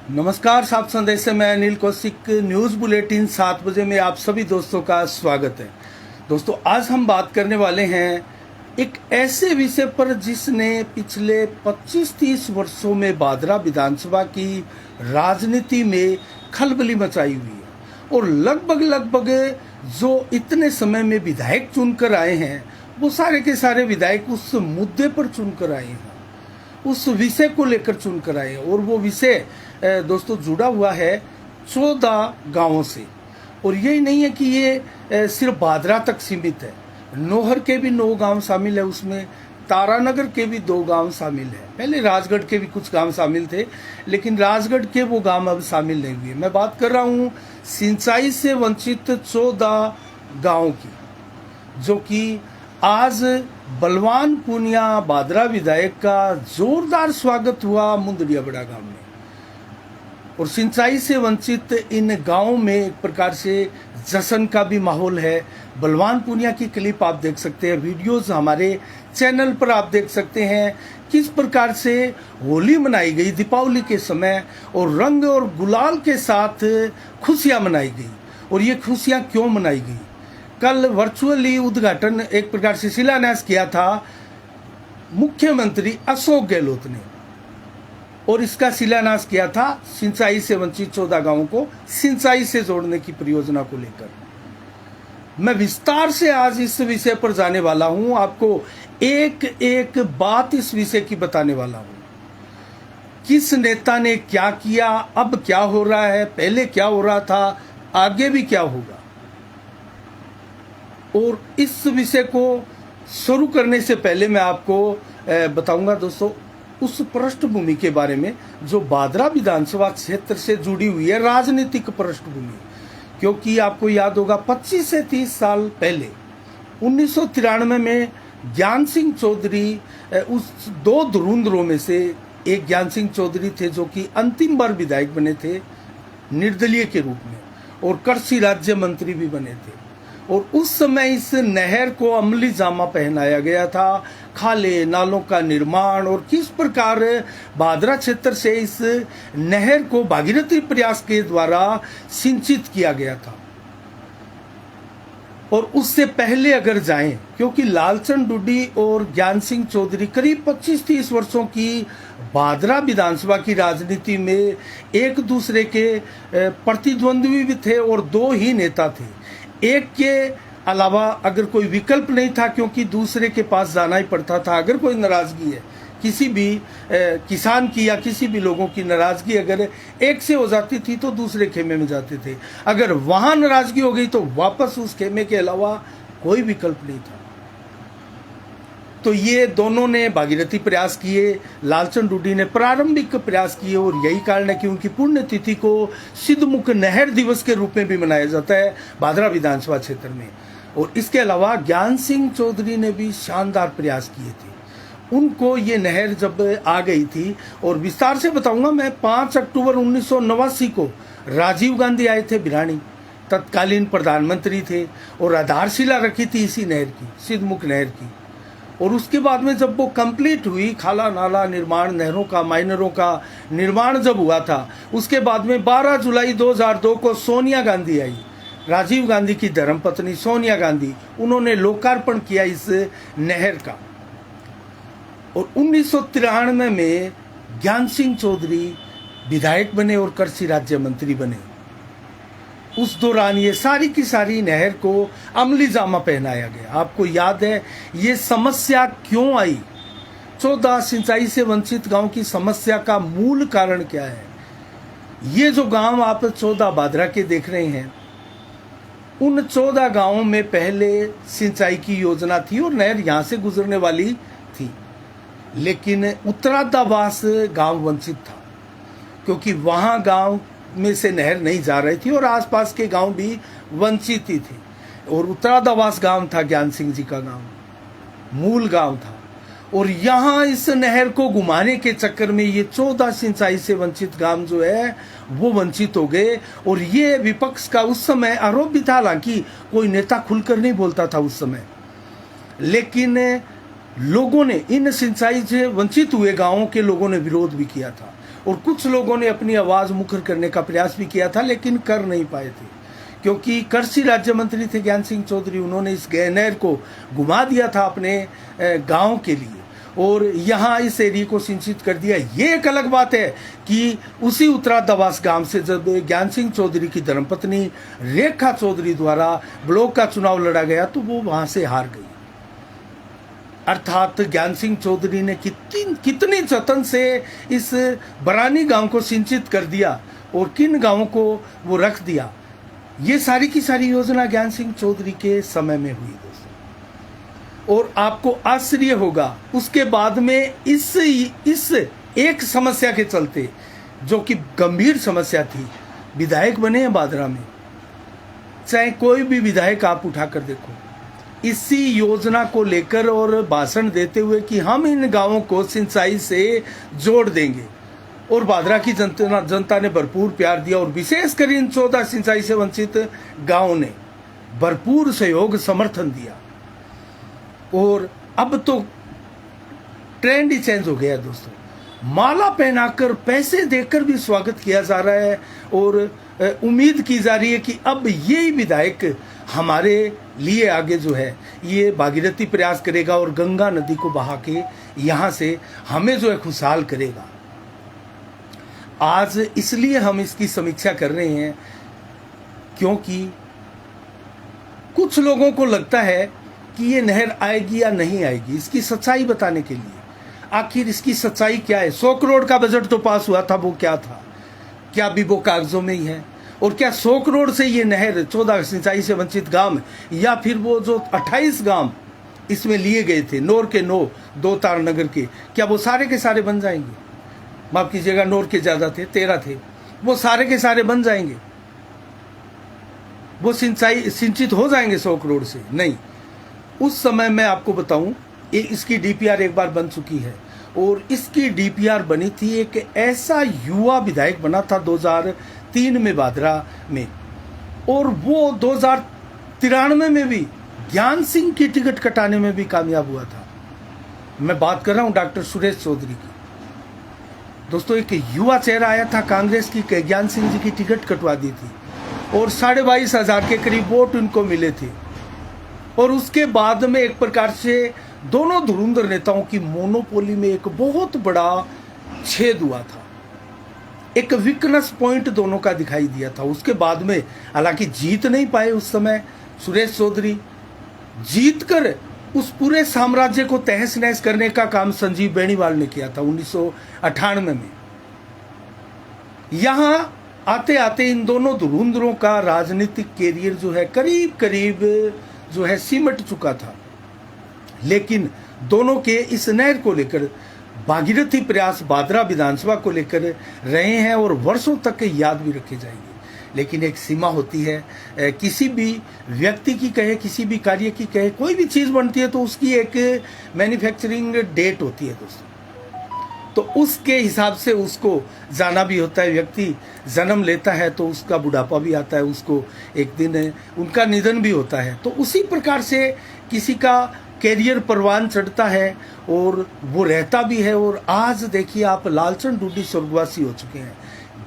नमस्कार, सात संदेश से मैं अनिल कौशिक। न्यूज़ बुलेटिन 7 बजे में आप सभी दोस्तों का स्वागत है। दोस्तों, आज हम बात करने वाले हैं एक ऐसे विषय पर जिसने पिछले 25-30 वर्षों में बादरा विधानसभा की राजनीति में खलबली मचाई हुई है और लगभग जो इतने समय में विधायक चुनकर आए हैं वो सारे के सारे विधायक उस मुद्दे पर चुनकर आए हैं, उस विषय को लेकर चुनकर आए हैं। और वो विषय दोस्तों जुड़ा हुआ है 14 गांवों से। और यही नहीं है कि ये सिर्फ बादरा तक सीमित है, नौहर के भी 9 गांव शामिल है, उसमें तारानगर के भी 2 गांव शामिल है। पहले राजगढ़ के भी कुछ गांव शामिल थे, लेकिन राजगढ़ के वो गांव अब शामिल नहीं हुए। मैं बात कर रहा हूँ सिंचाई से वंचित 14 गांव की, जो कि आज बलवान पूनिया बादरा विधायक का जोरदार स्वागत हुआ मुंदड़िया बड़ा गांव में। और सिंचाई से वंचित इन गांवों में एक प्रकार से जश्न का भी माहौल है। बलवान पूनिया की क्लिप आप देख सकते हैं, वीडियोस हमारे चैनल पर आप देख सकते हैं किस प्रकार से होली मनाई गई दीपावली के समय, और रंग और गुलाल के साथ खुशियां मनाई गई। और ये खुशियां क्यों मनाई गई? कल वर्चुअली उद्घाटन एक प्रकार से शिलान्यास किया था मुख्यमंत्री अशोक गहलोत ने, और इसका शिलान्यास किया था सिंचाई से वंचित 14 गांवों को सिंचाई से जोड़ने की परियोजना को लेकर। मैं विस्तार से आज इस विषय पर जाने वाला हूं, आपको एक एक बात इस विषय की बताने वाला हूं। किस नेता ने क्या किया, अब क्या हो रहा है, पहले क्या हो रहा था, आगे भी क्या होगा। और इस विषय को शुरू करने से पहले मैं आपको बताऊंगा दोस्तों उस पृष्ठभूमि के बारे में जो बादरा विधानसभा क्षेत्र से जुड़ी हुई है, राजनीतिक पृष्ठभूमि। क्योंकि आपको याद होगा 25 से 30 साल पहले 1993 में ज्ञान सिंह चौधरी, उस 2 धुरंधरों में से एक ज्ञान सिंह चौधरी थे जो कि अंतिम बार विधायक बने थे निर्दलीय के रूप में, और कृषि राज्य मंत्री भी बने थे। और उस समय इस नहर को अमली जामा पहनाया गया था, खाले नालों का निर्माण, और किस प्रकार बादरा क्षेत्र से इस नहर को भागीरथी प्रयास के द्वारा सिंचित किया गया था। और उससे पहले अगर जाएं, क्योंकि लालचंद डुडी और ज्ञान सिंह चौधरी करीब 25-30 वर्षों की बादरा विधानसभा की राजनीति में एक दूसरे के प्रतिद्वंद्वी भी थे, और 2 ही नेता थे। एक के अलावा अगर कोई विकल्प नहीं था, क्योंकि दूसरे के पास जाना ही पड़ता था। अगर कोई नाराजगी है किसी भी किसान की या किसी भी लोगों की नाराजगी अगर एक से हो जाती थी तो दूसरे खेमे में जाते थे। अगर वहां नाराजगी हो गई तो वापस उस खेमे के अलावा कोई विकल्प नहीं था। तो ये दोनों ने भागीरथी प्रयास किए, लालचंद डुडी ने प्रारंभिक प्रयास किए, और यही कारण है कि उनकी पुण्यतिथि को सिद्धमुख नहर दिवस के रूप में भी मनाया जाता है बादरा विधानसभा क्षेत्र में। और इसके अलावा ज्ञान सिंह चौधरी ने भी शानदार प्रयास किए थे। उनको ये नहर जब आ गई थी, और विस्तार से बताऊंगा मैं, 5 अक्टूबर 1989 को राजीव गांधी आए थे भिरानी, तत्कालीन प्रधानमंत्री थे, और आधारशिला रखी थी इसी नहर की, सिद्धमुख नहर की। और उसके बाद में जब वो कंप्लीट हुई, खाला नाला निर्माण, नहरों का, माइनरों का निर्माण जब हुआ था, उसके बाद में 12 जुलाई 2002 को सोनिया गांधी आई, राजीव गांधी की धर्मपत्नी सोनिया गांधी, उन्होंने लोकार्पण किया इस नहर का। और 1993 में ज्ञान सिंह चौधरी विधायक बने और कृषि राज्य मंत्री बने। उस दौरान ये सारी की सारी नहर को अमली जामा पहनाया गया। आपको याद है ये समस्या क्यों आई? 14 सिंचाई से वंचित गांव की समस्या का मूल कारण क्या है? ये जो गांव आप 14 बादरा के देख रहे हैं, उन 14 गांवों में पहले सिंचाई की योजना थी और नहर यहां से गुजरने वाली थी, लेकिन उत्तरादावास गांव वंचित था, क्योंकि वहां गांव में से नहर नहीं जा रही थी और आसपास के गांव भी वंचित ही थे। और उत्तरादावास गांव था ज्ञान सिंह जी का गांव, मूल गांव था। और यहाँ इस नहर को घुमाने के चक्कर में ये 14 सिंचाई से वंचित गांव जो है वो वंचित हो गए। और ये विपक्ष का उस समय आरोप भी था, हालांकि कोई नेता खुलकर नहीं बोलता था उस समय, लेकिन लोगों ने, इन सिंचाई से वंचित हुए गांवों के लोगों ने विरोध भी किया था। और कुछ लोगों ने अपनी आवाज़ मुखर करने का प्रयास भी किया था, लेकिन कर नहीं पाए थे, क्योंकि कृषि राज्य मंत्री थे ज्ञान सिंह चौधरी। उन्होंने इस नहर को घुमा दिया था अपने गांव के लिए और यहाँ इस एरिया को सिंचित कर दिया। ये एक अलग बात है कि उसी उत्तरा दवास गांव से जब ज्ञान सिंह चौधरी की धर्मपत्नी रेखा चौधरी द्वारा ब्लॉक का चुनाव लड़ा गया तो वो वहां से हार गई। अर्थात ज्ञान सिंह चौधरी ने कितनी जतन से इस बरानी गांव को सिंचित कर दिया और किन गांवों को वो रख दिया। ये सारी की सारी योजना ज्ञान सिंह चौधरी के समय में हुई दोस्तों। और आपको आश्चर्य होगा, उसके बाद में इस एक समस्या के चलते, जो कि गंभीर समस्या थी, विधायक बने हैं बादरा में। चाहे कोई भी विधायक आप उठाकर देखो, इसी योजना को लेकर और भाषण देते हुए कि हम इन गांवों को सिंचाई से जोड़ देंगे, और बादरा की जनता ने भरपूर प्यार दिया और विशेषकर इन 14 सिंचाई से वंचित गांवों ने भरपूर सहयोग समर्थन दिया। और अब तो ट्रेंड ही चेंज हो गया दोस्तों। माला पहनाकर पैसे देकर भी स्वागत किया जा रहा है और उम्मीद की जा रही है कि अब यही विधायक हमारे लिए आगे जो है ये भागीरथी प्रयास करेगा और गंगा नदी को बहा के यहाँ से हमें जो है खुशहाल करेगा। आज इसलिए हम इसकी समीक्षा कर रहे हैं क्योंकि कुछ लोगों को लगता है कि ये नहर आएगी या नहीं आएगी। इसकी सच्चाई बताने के लिए, आखिर इसकी सच्चाई क्या है। 100 करोड़ का बजट तो पास हुआ था, वो क्या था? क्या अभी वो कागजों में ही है? और क्या 100 करोड़ से ये नहर 14 सिंचाई से वंचित गांव या फिर वो जो 28 गांव इसमें लिए गए थे, नौर के 9, 2 तार नगर के, क्या वो सारे के सारे बन जाएंगे? माफ कीजिएगा, नौर के ज्यादा थे, 13 थे, वो सारे के सारे बन जाएंगे? वो सिंचित हो जाएंगे 100 करोड़ से? नहीं। उस समय मैं आपको बताऊं, इसकी डीपीआर एक बार बन चुकी है और इसकी डीपीआर बनी थी, एक ऐसा युवा विधायक बना था 2003 में बादरा में, और वो 2093 में भी ज्ञान सिंह की टिकट कटाने में भी कामयाब हुआ था। मैं बात कर रहा हूं डॉक्टर सुरेश चौधरी की। दोस्तों, एक युवा चेहरा आया था कांग्रेस की, ज्ञान सिंह जी की टिकट कटवा दी थी और 22,500 के करीब वोट उनको मिले थे। और उसके बाद में एक प्रकार से दोनों धुरंधर नेताओं की मोनोपोली में एक बहुत बड़ा छेद हुआ था। एक वीकनेस पॉइंट दोनों का दिखाई दिया था। उसके बाद में हालांकि जीत नहीं पाए उस समय सुरेश चौधरी, जीत कर उस पूरे साम्राज्य को तहस नहस करने का काम संजीव बेनीवाल ने किया था 1998 में। यहां आते आते इन दोनों धुरंधरों का राजनीतिक कैरियर जो है करीब करीब जो है सिमट चुका था। लेकिन दोनों के इस नहर को लेकर भागीरथी प्रयास बादरा विधानसभा को लेकर रहे हैं और वर्षों तक याद भी रखे जाएंगे। लेकिन एक सीमा होती है, किसी भी व्यक्ति की कहे, किसी भी कार्य की कहे, कोई भी चीज़ बनती है तो उसकी एक मैन्युफैक्चरिंग डेट होती है दोस्तों। तो उसके हिसाब से उसको जाना भी होता है। व्यक्ति जन्म लेता है तो उसका बुढ़ापा भी आता है, उसको एक दिन उनका निधन भी होता है। तो उसी प्रकार से किसी का कैरियर परवान चढ़ता है और वो रहता भी है। और आज देखिए आप, लालचंद डूडी स्वर्गवासी हो चुके हैं,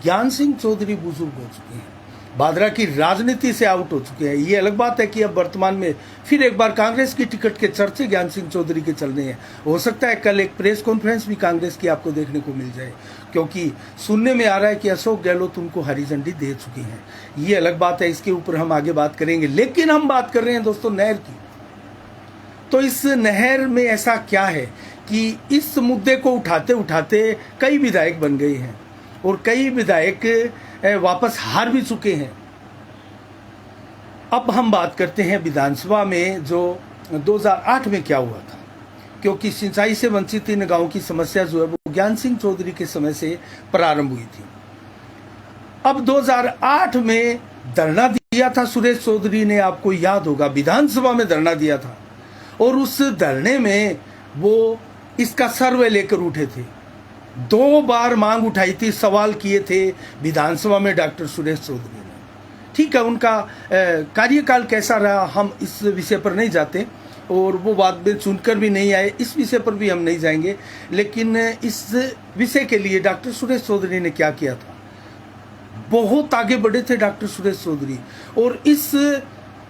ज्ञान सिंह चौधरी बुजुर्ग हो चुके हैं, बादरा की राजनीति से आउट हो चुके हैं। ये अलग बात है कि अब वर्तमान में फिर एक बार कांग्रेस की टिकट के चर्चे ज्ञान सिंह चौधरी के चल रहे हैं। हो सकता है कल एक प्रेस कॉन्फ्रेंस भी कांग्रेस की आपको देखने को मिल जाए, क्योंकि सुनने में आ रहा है कि अशोक गहलोत उनको हरी झंडी दे चुकी हैं। ये अलग बात है, इसके ऊपर हम आगे बात करेंगे। लेकिन हम बात कर रहे हैं दोस्तों नहर की। तो इस नहर में ऐसा क्या है कि इस मुद्दे को उठाते उठाते कई विधायक बन गए हैं और कई विधायक वापस हार भी चुके हैं। अब हम बात करते हैं विधानसभा में जो 2008 में क्या हुआ था, क्योंकि सिंचाई से वंचित इन गांवों की समस्या जो है वो ज्ञान सिंह चौधरी के समय से प्रारंभ हुई थी। अब 2008 में धरना दिया था सुरेश चौधरी ने, आपको याद होगा, विधानसभा में धरना दिया था और उस धरने में वो इसका सर्वे लेकर उठे थे। 2 बार मांग उठाई थी, सवाल किए थे विधानसभा में डॉक्टर सुरेश चौधरी ने। ठीक है, उनका कार्यकाल कैसा रहा हम इस विषय पर नहीं जाते, और वो बाद में चुनकर भी नहीं आए, इस विषय पर भी हम नहीं जाएंगे। लेकिन इस विषय के लिए डॉक्टर सुरेश चौधरी ने क्या किया था, बहुत आगे बढ़े थे डॉक्टर सुरेश चौधरी, और इस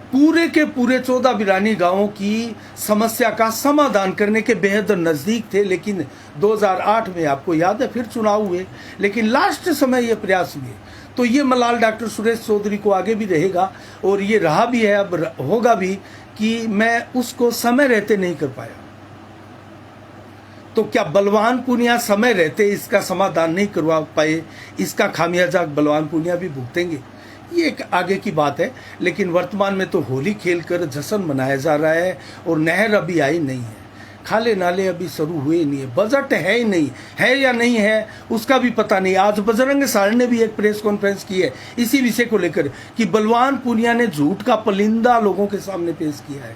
पूरे के पूरे 14 बिरानी गांवों की समस्या का समाधान करने के बेहद नज़दीक थे। लेकिन 2008 में आपको याद है फिर चुनाव हुए, लेकिन लास्ट समय ये प्रयास हुए। तो ये मलाल डॉक्टर सुरेश चौधरी को आगे भी रहेगा, और ये रहा भी है, अब होगा भी, कि मैं उसको समय रहते नहीं कर पाया। तो क्या बलवान पूनिया समय रहते इसका समाधान नहीं करवा पाए, इसका खामियाजा बलवान पूनिया भी भुगतेंगे, ये एक आगे की बात है। लेकिन वर्तमान में तो होली खेलकर जश्न मनाया जा रहा है, और नहर अभी आई नहीं है, खाले नाले अभी शुरू हुए नहीं है, बजट है ही नहीं, है या नहीं है उसका भी पता नहीं। आज बजरंग सारण ने भी एक प्रेस कॉन्फ्रेंस की है इसी विषय को लेकर कि बलवान पूनिया ने झूठ का पलिंदा लोगों के सामने पेश किया है,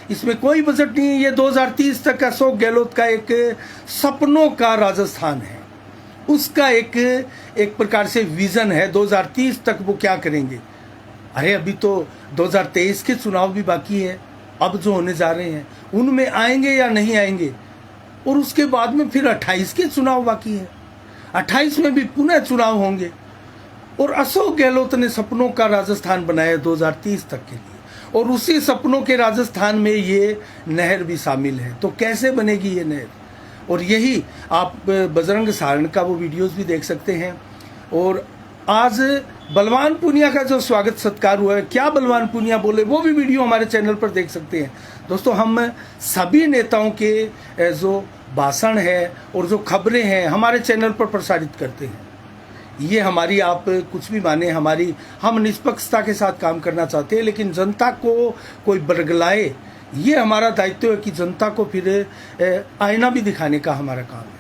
इसमें कोई बजट नहीं है। ये 2030 तक अशोक गहलोत का एक सपनों का राजस्थान है, उसका एक प्रकार से विजन है 2030 तक वो क्या करेंगे। अरे अभी तो 2023 के चुनाव भी बाकी है, अब जो होने जा रहे हैं उनमें आएंगे या नहीं आएंगे, और उसके बाद में फिर 28 के चुनाव बाकी है, 28 में भी पुनः चुनाव होंगे। और अशोक गहलोत ने सपनों का राजस्थान बनाया 2030 तक के लिए, और उसी सपनों के राजस्थान में ये नहर भी शामिल है। तो कैसे बनेगी ये नहर, और यही आप बजरंग सारण का वो वीडियोस भी देख सकते हैं। और आज बलवान पूनिया का जो स्वागत सत्कार हुआ है, क्या बलवान पूनिया बोले, वो भी वीडियो हमारे चैनल पर देख सकते हैं। दोस्तों, हम सभी नेताओं के जो भाषण है और जो खबरें हैं हमारे चैनल पर प्रसारित करते हैं। ये हमारी, आप कुछ भी माने, हमारी, हम निष्पक्षता के साथ काम करना चाहते हैं, लेकिन जनता को कोई बरगलाए, ये हमारा दायित्व है कि जनता को फिर आईना भी दिखाने का हमारा काम है।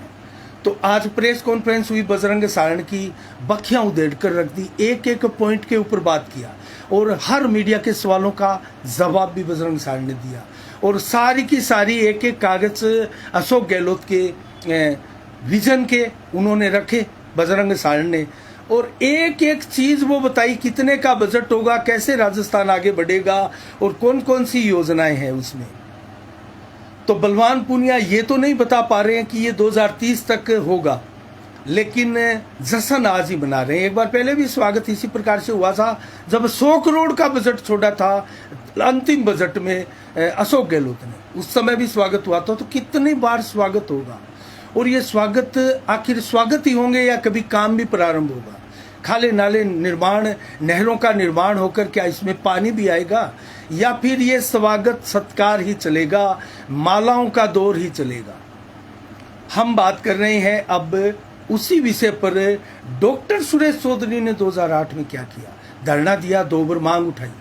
तो आज प्रेस कॉन्फ्रेंस हुई, बजरंग सारण की बखियां उधेड़ कर रख दी, एक एक पॉइंट के ऊपर बात किया, और हर मीडिया के सवालों का जवाब भी बजरंग सारण ने दिया, और सारी की सारी एक एक कागज अशोक गहलोत के विजन के उन्होंने रखे बजरंग सारण ने, और एक एक चीज वो बताई, कितने का बजट होगा, कैसे राजस्थान आगे बढ़ेगा, और कौन कौन सी योजनाएं हैं उसमें। तो बलवान पूनिया ये तो नहीं बता पा रहे हैं कि ये 2030 तक होगा, लेकिन जश्न आज ही मना रहे हैं। एक बार पहले भी स्वागत इसी प्रकार से हुआ था जब 100 करोड़ का बजट छोड़ा था अंतिम बजट में अशोक गहलोत ने, उस समय भी स्वागत हुआ था। तो कितनी बार स्वागत होगा, और ये स्वागत आखिर स्वागत ही होंगे या कभी काम भी प्रारंभ होगा। खाले नाले निर्माण, नहरों का निर्माण होकर क्या इसमें पानी भी आएगा, या फिर ये स्वागत सत्कार ही चलेगा, मालाओं का दौर ही चलेगा। हम बात कर रहे हैं अब उसी विषय पर। डॉक्टर सुरेश चौधरी ने 2008 में क्या किया, धरना दिया, 2 बार मांग उठाई,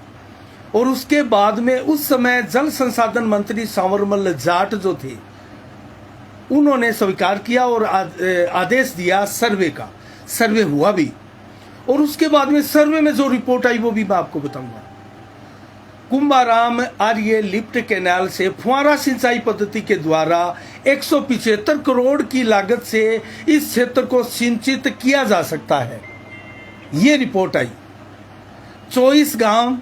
और उसके बाद में उस समय जल संसाधन मंत्री सांवरमल जाट जो थे उन्होंने स्वीकार किया और आदेश दिया सर्वे का। सर्वे हुआ भी, और उसके बाद में सर्वे में जो रिपोर्ट आई वो भी मैं आपको बताऊंगा। कुंभाराम आर्य लिफ्ट कैनाल से फुहारा सिंचाई पद्धति के द्वारा 175 करोड़ की लागत से इस क्षेत्र को सिंचित किया जा सकता है, ये रिपोर्ट आई। 24 गांव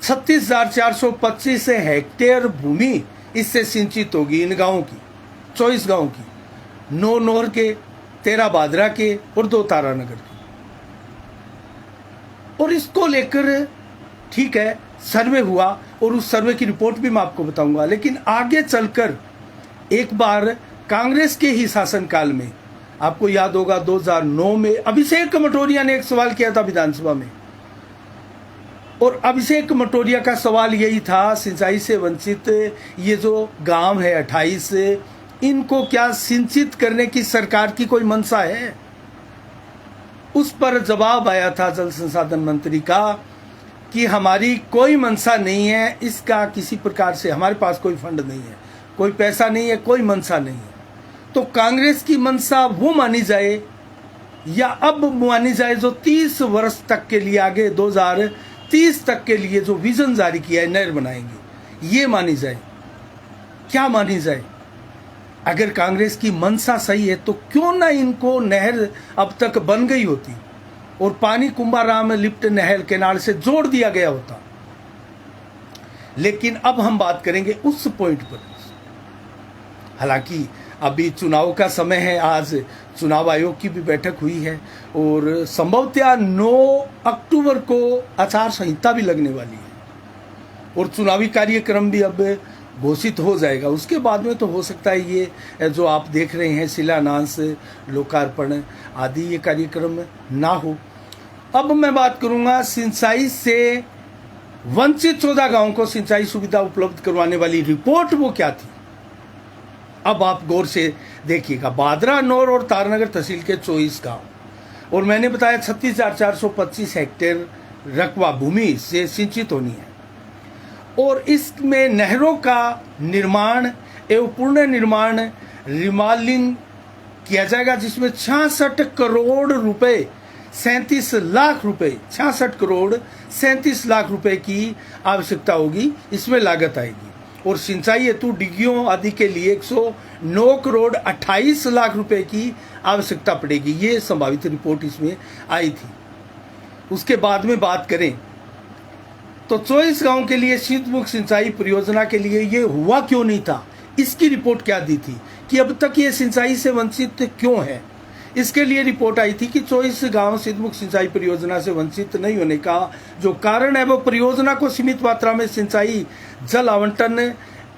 36,425 हेक्टेयर भूमि इससे सिंचित होगी, इन गांवों की, 24 गांवों की, 9 नोहर के, 13 बादरा के और 2 तारानगर के। और इसको लेकर ठीक है सर्वे हुआ, और उस सर्वे की रिपोर्ट भी मैं आपको बताऊंगा। लेकिन आगे चलकर एक बार कांग्रेस के ही शासनकाल में, आपको याद होगा 2009 में अभिषेक मटोरिया ने एक सवाल किया था विधानसभा में, और अभिषेक मटोरिया का सवाल यही था, सिंचाई से वंचित ये जो गांव है 28, इनको क्या सिंचित करने की सरकार की कोई मंशा है। उस पर जवाब आया था जल संसाधन मंत्री का कि हमारी कोई मंशा नहीं है, इसका किसी प्रकार से हमारे पास कोई फंड नहीं है, कोई पैसा नहीं है, कोई मंशा नहीं है। तो कांग्रेस की मंशा वो मानी जाए या अब मानी जाए जो 30 वर्ष तक के लिए, आगे 2030 तक के लिए जो विजन जारी किया है, नहर बनाएंगे, ये मानी जाए, क्या मानी जाए। अगर कांग्रेस की मंशा सही है तो क्यों ना इनको नहर अब तक बन गई होती और पानी कुंभाराम लिफ्ट नहर केनाल से जोड़ दिया गया होता। लेकिन अब हम बात करेंगे उस पॉइंट पर। हालांकि अभी चुनाव का समय है, आज चुनाव आयोग की भी बैठक हुई है और संभवतः 9 अक्टूबर को आचार संहिता भी लगने वाली है और चुनावी कार्यक्रम भी अब घोषित हो जाएगा। उसके बाद में तो हो सकता है ये जो आप देख रहे हैं शिलान्यास, लोकार्पण आदि ये कार्यक्रम ना हो। अब मैं बात करूंगा सिंचाई से वंचित 14 गांवों को सिंचाई सुविधा उपलब्ध करवाने वाली रिपोर्ट वो क्या थी। अब आप गौर से देखिएगा, बादरा, नौर और तारनगर तहसील के 24 गांव और मैंने बताया 36,425 हेक्टेयर रकबा भूमि से सिंचित होनी है और इसमें नहरों का निर्माण एवं पूर्ण निर्माण रिमालिंग किया जाएगा, जिसमें 66 करोड़ रुपए 37 लाख रुपए 66 करोड़ 37 लाख रुपए की आवश्यकता होगी, इसमें लागत आएगी। और सिंचाई हेतु डिग्गियों आदि के लिए 109 करोड़ 28 लाख रुपए की आवश्यकता पड़ेगी। ये संभावित रिपोर्ट इसमें आई थी। उसके बाद में बात करें तो 24 गांव के लिए शीतमुख सिंचाई परियोजना के लिए ये हुआ क्यों नहीं था, इसकी रिपोर्ट क्या दी थी कि अब तक ये सिंचाई से वंचित क्यों है। इसके लिए रिपोर्ट आई थी कि 24 गांव शीतमुख सिंचाई परियोजना से वंचित नहीं होने का जो कारण है वो परियोजना को सीमित मात्रा में सिंचाई जल आवंटन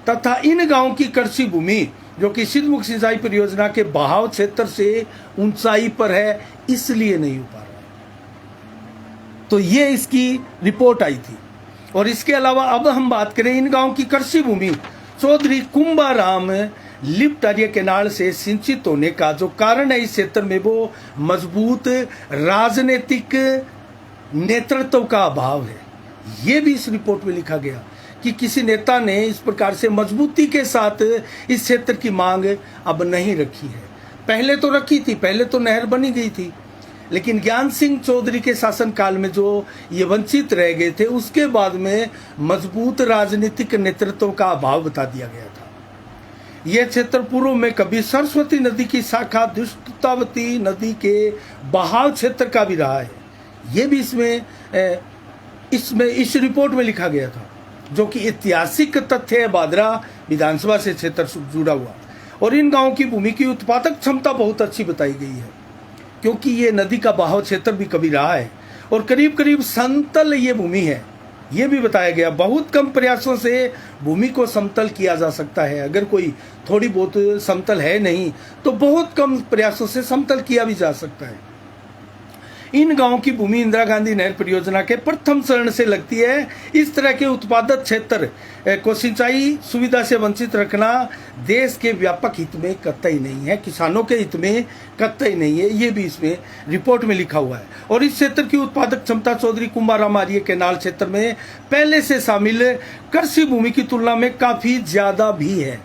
तथा इन गांवों की कृषि भूमि जो कि शीतमुख सिंचाई परियोजना के बहाव क्षेत्र से ऊंचाई पर है, इसलिए नहीं हो पा रहा। तो ये इसकी रिपोर्ट आई थी। और इसके अलावा अब हम बात करें इन गांवों की कृषि भूमि चौधरी कुंभाराम लिफ्ट आर्य केनाल से सिंचित होने का जो कारण है इस क्षेत्र में वो मजबूत राजनीतिक नेतृत्व का अभाव है। ये भी इस रिपोर्ट में लिखा गया कि किसी नेता ने इस प्रकार से मजबूती के साथ इस क्षेत्र की मांग अब नहीं रखी है। पहले तो रखी थी, पहले तो नहर बनी गई थी, लेकिन ज्ञान सिंह चौधरी के शासनकाल में जो ये वंचित रह गए थे उसके बाद में मजबूत राजनीतिक नेतृत्व का अभाव बता दिया गया था। यह क्षेत्र पूर्व में कभी सरस्वती नदी की शाखा दुष्टावती नदी के बहाव क्षेत्र का भी रहा है। ये भी इसमें इस रिपोर्ट में लिखा गया था, जो कि ऐतिहासिक तथ्य है। बादरा विधानसभा से क्षेत्र जुड़ा हुआ और इन गांवों की भूमि की उत्पादक क्षमता बहुत अच्छी बताई गई है, क्योंकि ये नदी का बहाव क्षेत्र भी कभी रहा है और करीब करीब समतल ये भूमि है। ये भी बताया गया बहुत कम प्रयासों से भूमि को समतल किया जा सकता है। अगर कोई थोड़ी बहुत समतल है नहीं तो बहुत कम प्रयासों से समतल किया भी जा सकता है। इन गांवों की भूमि इंदिरा गांधी नहर परियोजना के प्रथम चरण से लगती है। इस तरह के उत्पादक क्षेत्र को सिंचाई सुविधा से वंचित रखना देश के व्यापक हित में कतई नहीं है, किसानों के हित में कतई नहीं है। ये भी इसमें रिपोर्ट में लिखा हुआ है। और इस क्षेत्र की उत्पादक क्षमता चौधरी कुंभाराम आर्य केनाल क्षेत्र में पहले से शामिल कृषि भूमि की तुलना में काफी ज्यादा भी है,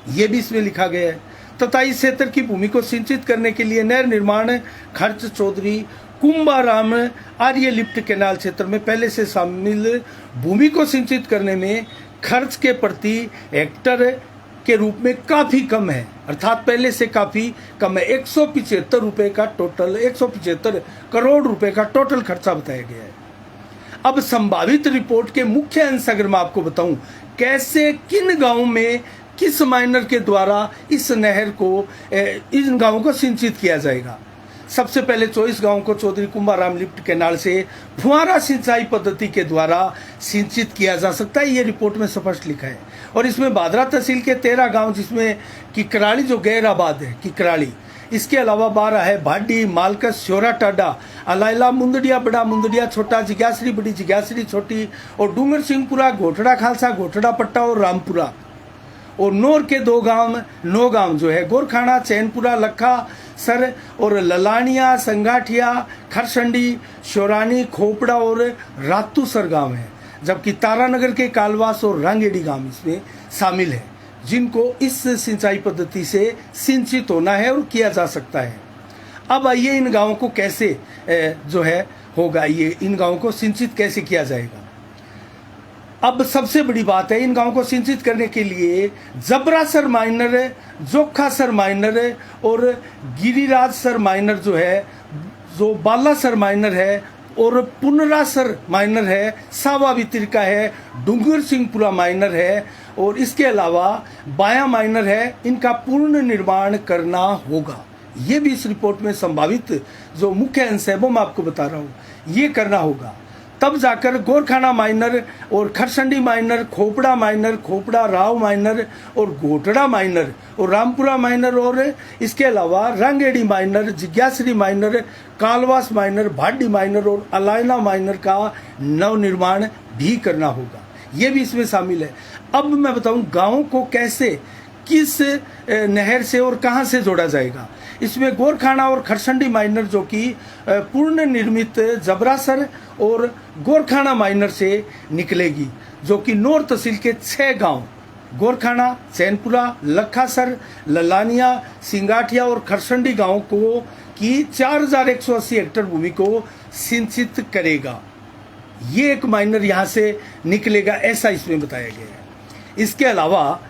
ये भी इसमें लिखा गया है। तथा इस क्षेत्र की भूमि को सिंचित करने के लिए नहर निर्माण खर्च चौधरी कुंभाराम आर्य लिफ्ट केनाल क्षेत्र में पहले से शामिल भूमि को सिंचित करने में खर्च के प्रति हेक्टर के रूप में काफी कम है, अर्थात पहले से काफी कम है। 175 रुपए का टोटल 175 करोड़ रुपए का टोटल खर्चा बताया गया है। अब संभावित रिपोर्ट के मुख्य अंश अगर मैं आपको बताऊं कैसे किन गांवों में किस माइनर के द्वारा इस नहर को इन गांवों को सिंचित किया जाएगा। सबसे पहले 24 गांवों को चौधरी कुंभाराम लिफ्ट केनाल से फुहारा सिंचाई पद्धति के द्वारा सिंचित किया जा सकता है, ये रिपोर्ट में स्पष्ट लिखा है। और इसमें बादरा तहसील के 13 गांव जिसमें किकराली जो गैर आबाद है किकराली, इसके अलावा 12 है भाडी, मालकस, श्योरा टाडा, अलाइला, मुंदड़िया, बड़ा मुंदड़िया, छोटा जिग्यासरी, बड़ी जिग्यासरी, छोटी और डूंगर सिंहपुरा, घोटड़ा खालसा, घोटड़ा पट्टा और रामपुरा। और नौर के 9 गांव जो है गोरखाना, चैनपुरा, लखा सर और ललानिया, संगाठिया, खरसंडी, शोरानी, खोपड़ा और रातूसर गांव है। जबकि तारानगर के कालवास और रंगेड़ी गांव इसमें शामिल है, जिनको इस सिंचाई पद्धति से सिंचित होना है और किया जा सकता है। अब आइए इन गांवों को कैसे जो है होगा, ये इन गांवों को सिंचित कैसे किया जाएगा। अब सबसे बड़ी बात है, इन गांवों को सिंचित करने के लिए जबरा सर माइनर, जोखा सर माइनर और गिरिराज सर माइनर जो है, जो बाला सर माइनर है, और पुनरासर माइनर है, सावा वितरिका है, डूंगर सिंहपुरा माइनर है और इसके अलावा बाया माइनर है। इनका पूर्ण निर्माण करना होगा। ये भी इस रिपोर्ट में संभावित जो मुख्य अंश है वो मैं आपको बता रहा हूँ, ये करना होगा। तब जाकर गोरखाना माइनर और खरसंडी माइनर, खोपड़ा माइनर, खोपड़ा राव माइनर और घोटड़ा माइनर और रामपुरा माइनर और इसके अलावा रंगेड़ी माइनर, जिज्ञासरी माइनर, कालवास माइनर, भाडी माइनर और अलायना माइनर का नवनिर्माण भी करना होगा। ये भी इसमें शामिल है। अब मैं बताऊं गांवों को कैसे, किस नहर से और कहां से जोड़ा जाएगा। इसमें गोरखाना और खरसंडी माइनर जो कि पूर्ण निर्मित जबरासर और गोरखाना माइनर से निकलेगी, जो कि नौर तहसील के 6 गांव गोरखाना, चैनपुरा, लखासर, ललानिया, सिंगाठिया और खरसंडी गांव को की 4180 हेक्टेयर भूमि को सिंचित करेगा। ये एक माइनर यहां से निकलेगा, ऐसा इसमें बताया गया है। इसके अलावा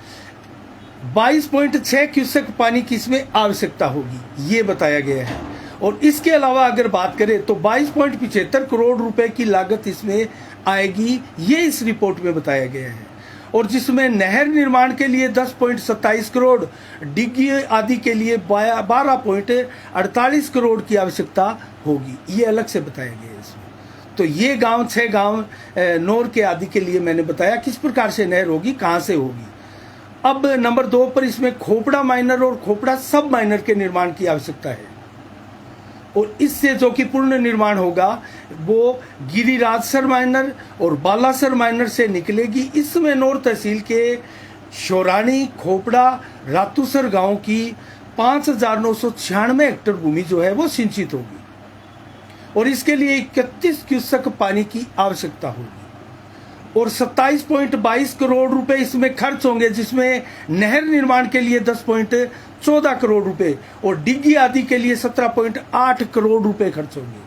22.6 क्यूसेक पानी की इसमें आवश्यकता होगी, ये बताया गया है। और इसके अलावा अगर बात करें तो 22.75 करोड़ रुपए की लागत इसमें आएगी, ये इस रिपोर्ट में बताया गया है। और जिसमें नहर निर्माण के लिए 10.27 करोड़, डिग्गी आदि के लिए 12.48 करोड़ की आवश्यकता होगी, ये अलग से बताया गया है इसमें। तो ये गांव 6 गांव नौर के आदि के लिए मैंने बताया किस प्रकार से नहर होगी, कहां से होगी। अब नंबर 2 पर इसमें खोपड़ा माइनर और खोपड़ा सब माइनर के निर्माण की आवश्यकता है। और इससे जो कि पूर्ण निर्माण होगा वो गिरिराजसर माइनर और बालासर माइनर से निकलेगी। इसमें नौर तहसील के शोरानी, खोपड़ा, रातूसर गांव की 5996 हेक्टेयर भूमि जो है वो सिंचित होगी और इसके लिए 31 क्यूसेक पानी की आवश्यकता होगी। और 27.22 करोड़ रुपए इसमें खर्च होंगे, जिसमें नहर निर्माण के लिए 10.14 करोड़ रुपए और डिग्गी आदि के लिए 17.8 करोड़ रुपए खर्च होंगे,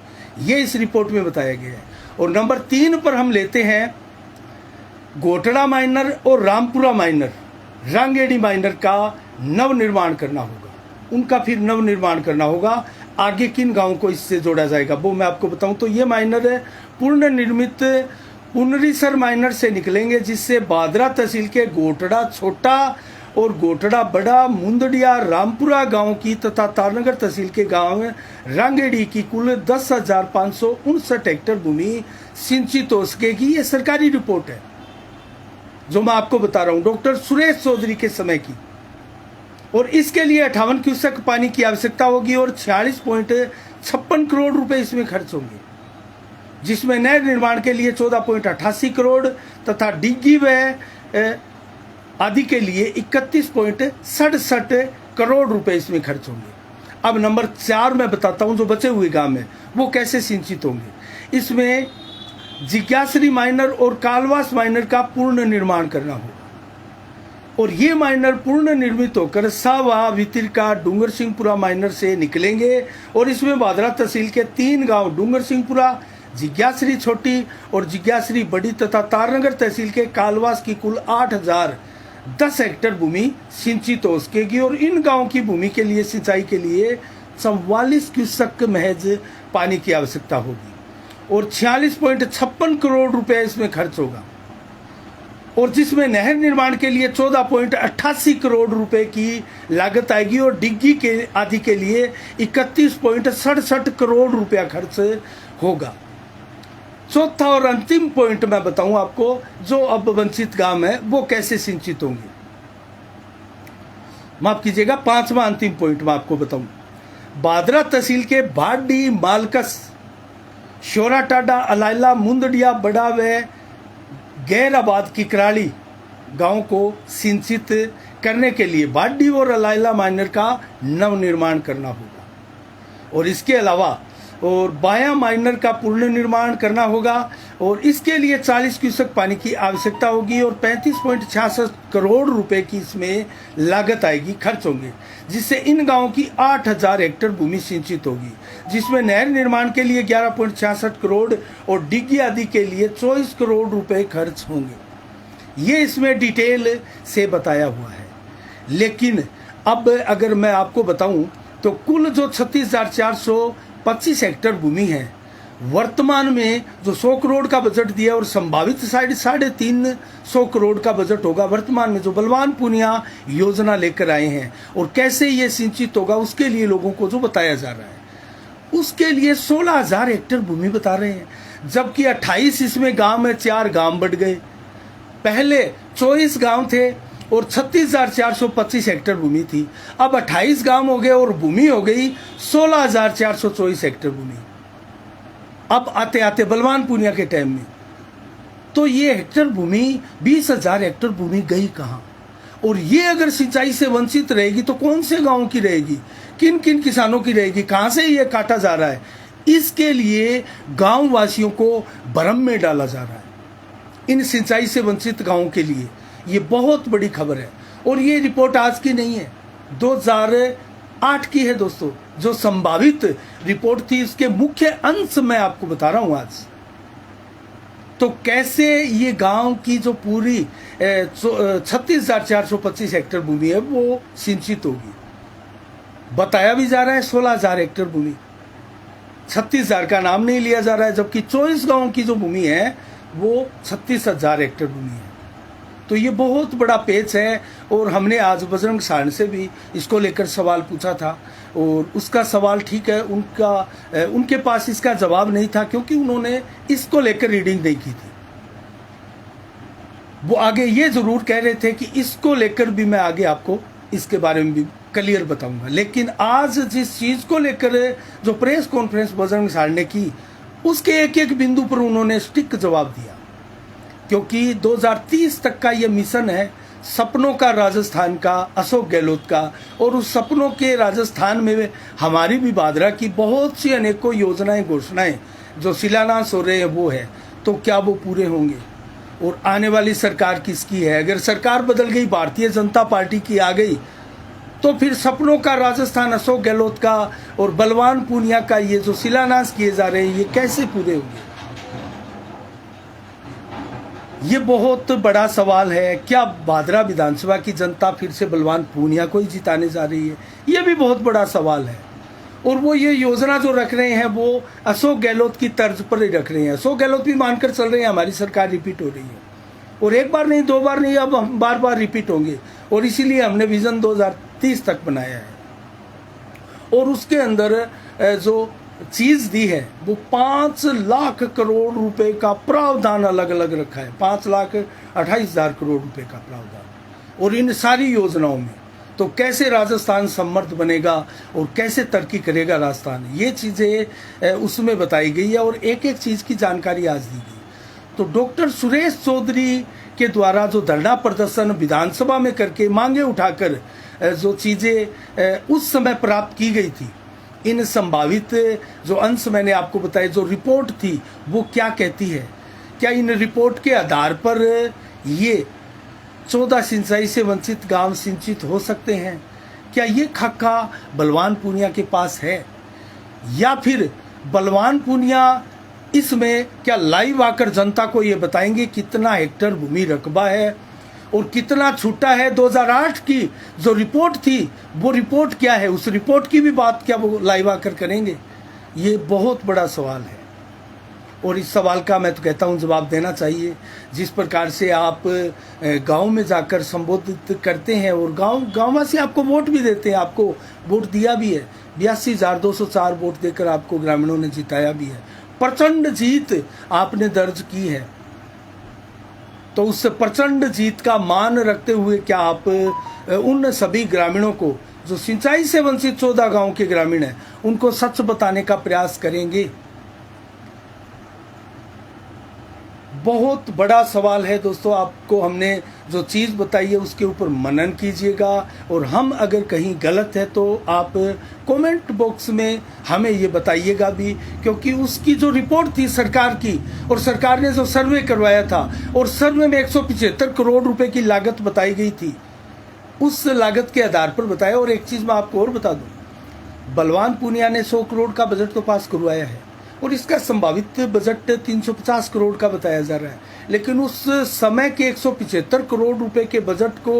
ये इस रिपोर्ट में बताया गया है। और नंबर 3 पर हम लेते हैं घोटड़ा माइनर और रामपुरा माइनर, रंगेड़ी माइनर का नवनिर्माण करना होगा, उनका फिर नवनिर्माण करना होगा। आगे किन गांवों को इससे जोड़ा जाएगा वो मैं आपको बताऊं तो ये माइनर पूर्ण निर्मित पुनरीसर माइनर से निकलेंगे, जिससे बादरा तहसील के घोटड़ा छोटा और घोटड़ा बड़ा, मुंदड़िया, रामपुरा गांव की तथा तारनगर तहसील के गांव रंगेड़ी की कुल 10,559 हेक्टेयर भूमि सिंचित हो सकेगी। ये सरकारी रिपोर्ट है जो मैं आपको बता रहा हूं, डॉक्टर सुरेश चौधरी के समय की। और इसके लिए 58 क्यूसेक पानी की आवश्यकता होगी और 46.56 करोड़ रुपए इसमें खर्च होंगे, जिसमें नहर निर्माण के लिए 14.88 करोड़ तथा डिग्गी व आदि के लिए 31.67 करोड़ रुपए इसमें खर्च होंगे। अब नंबर 4 मैं बताता हूं जो बचे हुए गांव में वो कैसे सिंचित होंगे। इसमें जिज्ञासरी माइनर और कालवास माइनर का पूर्ण निर्माण करना होगा और ये माइनर पूर्ण निर्मित होकर सावा, वितरिका, डूंगर सिंहपुरा माइनर से निकलेंगे। और इसमें बादरा तहसील के 3 गांव डूंगर सिंहपुरा, जिज्ञासरी छोटी और जिज्ञासरी बड़ी तथा तारनगर तहसील के कालवास की कुल 8,010 हेक्टेयर भूमि सिंचित हो सकेगी। और इन गांवों की भूमि के लिए सिंचाई के लिए 44 क्यूसेक महज पानी की आवश्यकता होगी और 46.56 करोड़ रुपए इसमें खर्च होगा। और जिसमें नहर निर्माण के लिए 14.88 करोड़ रुपए की लागत आएगी और डिग्गी के आदि के लिए 31.67 करोड़ रुपया खर्च होगा। चौथा और अंतिम पॉइंट मैं बताऊं आपको, जो अब वंचित गांव है वो कैसे सिंचित होंगे। माफ कीजिएगा, 5वां अंतिम पॉइंट मैं आपको बताऊं। बादरा तहसील के भाडी, मालकस, शोराटाडा, अलाइला, मुंदड़िया, बड़ा व गैराबाद की कराली गांव को सिंचित करने के लिए बाडी और अलाइला माइनर का नवनिर्माण करना होगा और इसके अलावा और बाया माइनर का पूर्ण निर्माण करना होगा और इसके लिए 40 क्यूसेक पानी की आवश्यकता होगी और 35.66 करोड़ रुपए की इसमें लागत आएगी, खर्च होंगे, जिससे इन गांवों की 8,000 हेक्टेयर भूमि सिंचित होगी, जिसमें नहर निर्माण के लिए 11.66 करोड़ और डिग्गी आदि के लिए 24 करोड़ रुपए खर्च होंगे। ये इसमें डिटेल से बताया हुआ है। लेकिन अब अगर मैं आपको बताऊं तो कुल जो 36,425 हेक्टेयर भूमि है वर्तमान में जो 100 करोड़ का बजट दिया और संभावित 350 करोड़ का बजट होगा वर्तमान में जो बलवान पूनिया योजना लेकर आए हैं, और कैसे ये सिंचित होगा उसके लिए लोगों को जो बताया जा रहा है, उसके लिए 16,000 हेक्टेयर भूमि बता रहे हैं, जबकि 28 इसमें गांव में 4 गांव बढ़ गए। पहले 24 गांव थे और 36,425 हेक्टेयर भूमि थी, अब 28 गांव हो गए और भूमि हो गई 16,424 हेक्टेयर भूमि। अब आते आते बलवान पूनिया के टाइम में तो ये हेक्टेयर भूमि 20,000 हेक्टेयर भूमि गई कहाँ? और ये अगर सिंचाई से वंचित रहेगी तो कौन से गांव की रहेगी, किन किन किसानों की रहेगी, कहाँ से ये काटा जा रहा है? इसके लिए गांव वासियों को भ्रम में डाला जा रहा है। इन सिंचाई से वंचित गांवों के लिए ये बहुत बड़ी खबर है, और ये रिपोर्ट आज की नहीं है, 2008 की है दोस्तों। जो संभावित रिपोर्ट थी इसके मुख्य अंश मैं आपको बता रहा हूं आज। तो कैसे ये गांव की जो पूरी 36,425 हेक्टेयर भूमि है वो सिंचित होगी। बताया भी जा रहा है 16,000 हेक्टेयर भूमि, 36,000 का नाम नहीं लिया जा रहा है, जबकि 24 गांव की जो भूमि है वो 36,000 हेक्टेयर भूमि है। तो ये बहुत बड़ा पेच है, और हमने आज बजरंग सारण से भी इसको लेकर सवाल पूछा था, और उसका सवाल ठीक है, उनके पास इसका जवाब नहीं था, क्योंकि उन्होंने इसको लेकर रीडिंग नहीं की थी। वो आगे ये जरूर कह रहे थे कि इसको लेकर भी मैं आगे आपको इसके बारे में भी क्लियर बताऊंगा, लेकिन आज जिस चीज को लेकर जो प्रेस कॉन्फ्रेंस बजरंग सारण ने की उसके एक एक बिंदु पर उन्होंने स्टिक जवाब दिया, क्योंकि 2030 तक का ये मिशन है सपनों का राजस्थान का, अशोक गहलोत का, और उस सपनों के राजस्थान में हमारी भी भादरा की बहुत सी अनेकों योजनाएं घोषणाएं जो शिलान्यास हो रहे हैं वो है, तो क्या वो पूरे होंगे? और आने वाली सरकार किसकी है? अगर सरकार बदल गई, भारतीय जनता पार्टी की आ गई, तो फिर सपनों का राजस्थान, अशोक गहलोत का और बलवान पूनिया का ये जो शिलान्यास किए जा रहे हैं ये कैसे पूरे होंगे? ये बहुत बड़ा सवाल है। क्या भादरा विधानसभा की जनता फिर से बलवान पूनिया को ही जिताने जा रही है? ये भी बहुत बड़ा सवाल है। और वो ये योजना जो रख रहे हैं वो अशोक गहलोत की तर्ज पर ही रख रहे हैं। अशोक गहलोत भी मानकर चल रहे हैं हमारी सरकार रिपीट हो रही है, और एक बार नहीं, 2 बार नहीं, अब हम बार बार रिपीट होंगे, और इसीलिए हमने विजन 2030 तक बनाया है। और उसके अंदर जो चीज दी है वो 5 लाख करोड़ रुपए का प्रावधान अलग अलग रखा है, 5,28,000 करोड़ रुपए का प्रावधान। और इन सारी योजनाओं में तो कैसे राजस्थान समृद्ध बनेगा और कैसे तरक्की करेगा राजस्थान, ये चीजें उसमें बताई गई है, और एक एक चीज की जानकारी आज दी गई। तो डॉक्टर सुरेश चौधरी के द्वारा जो धरना प्रदर्शन विधानसभा में करके मांगे उठाकर जो चीजें उस समय प्राप्त की गई थी, इन संभावित जो अंश मैंने आपको बताए, जो रिपोर्ट थी वो क्या कहती है? क्या इन रिपोर्ट के आधार पर ये 14 सिंचाई से वंचित गांव सिंचित हो सकते हैं? क्या ये खाका बलवान पूनिया के पास है, या फिर बलवान पूनिया इसमें क्या लाइव आकर जनता को ये बताएंगे कितना हेक्टेयर भूमि रकबा है और कितना छूटा है? 2008 की जो रिपोर्ट थी वो रिपोर्ट क्या है? उस रिपोर्ट की भी बात क्या वो लाइव आकर करेंगे? ये बहुत बड़ा सवाल है, और इस सवाल का मैं तो कहता हूँ जवाब देना चाहिए। जिस प्रकार से आप गांव में जाकर संबोधित करते हैं और गांववासी आपको वोट भी देते हैं, आपको वोट दिया भी है, 82,204 वोट देकर आपको ग्रामीणों ने जिताया भी है, प्रचंड जीत आपने दर्ज की है। तो उस प्रचंड जीत का मान रखते हुए क्या आप उन सभी ग्रामीणों को जो सिंचाई से वंचित 14 गांव के ग्रामीण हैं उनको सच बताने का प्रयास करेंगे? बहुत बड़ा सवाल है दोस्तों। आपको हमने जो चीज़ बताई है उसके ऊपर मनन कीजिएगा, और हम अगर कहीं गलत है तो आप कमेंट बॉक्स में हमें ये बताइएगा भी, क्योंकि उसकी जो रिपोर्ट थी सरकार की, और सरकार ने जो सर्वे करवाया था, और सर्वे में 175 करोड़ रुपए की लागत बताई गई थी, उस लागत के आधार पर बताया। और एक चीज़ मैं आपको और बता दूं, बलवान पूनिया ने 100 करोड़ का बजट तो पास करवाया है, और इसका संभावित बजट 350 करोड़ का बताया जा रहा है। लेकिन उस समय के 175 करोड़ रुपए के बजट को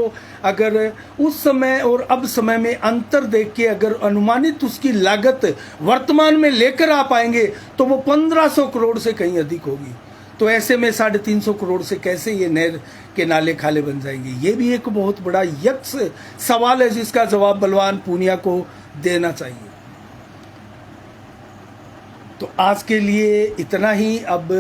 अगर उस समय और अब समय में अंतर देख के अगर अनुमानित उसकी लागत वर्तमान में लेकर आ पाएंगे तो वो 1500 करोड़ से कहीं अधिक होगी। तो ऐसे में 350 करोड़ से कैसे ये नहर के नाले खाले बन जाएंगे, ये भी एक बहुत बड़ा यक्ष सवाल है जिसका जवाब बलवान पूनिया को देना चाहिए। तो आज के लिए इतना ही। अब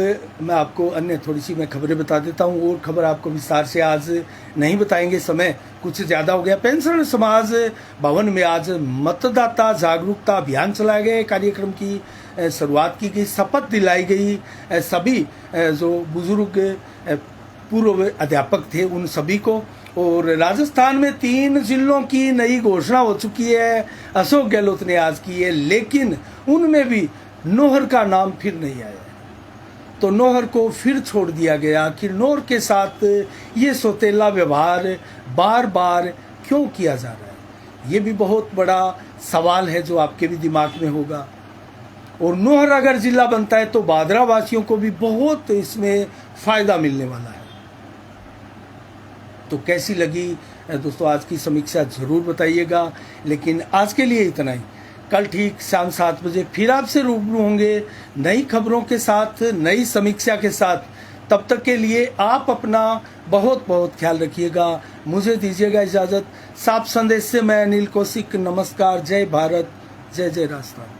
मैं आपको अन्य थोड़ी सी मैं खबरें बता देता हूँ, और खबर आपको विस्तार से आज नहीं बताएंगे, समय कुछ ज़्यादा हो गया। पेंशनर समाज भवन में आज मतदाता जागरूकता अभियान चलाया गया। कार्यक्रम की शुरुआत की गई, शपथ दिलाई गई सभी जो बुजुर्ग पूर्व अध्यापक थे उन सभी को। और राजस्थान में 3 जिलों की नई घोषणा हो चुकी है, अशोक गहलोत ने आज की है, लेकिन उनमें भी नौहर का नाम फिर नहीं आया। तो नौहर को फिर छोड़ दिया गया। आखिर नौहर के साथ ये सौतेला व्यवहार बार बार क्यों किया जा रहा है, ये भी बहुत बड़ा सवाल है जो आपके भी दिमाग में होगा। और नौहर अगर जिला बनता है तो बादरा वासियों को भी बहुत इसमें फायदा मिलने वाला है। तो कैसी लगी दोस्तों आज की समीक्षा जरूर बताइएगा। लेकिन आज के लिए इतना ही। कल ठीक शाम 7 बजे फिर आपसे रूबरू होंगे नई खबरों के साथ, नई समीक्षा के साथ। तब तक के लिए आप अपना बहुत बहुत ख्याल रखिएगा। मुझे दीजिएगा इजाज़त। साफ संदेश से मैं अनिल कौशिक, नमस्कार। जय भारत, जय जय राजस्थान।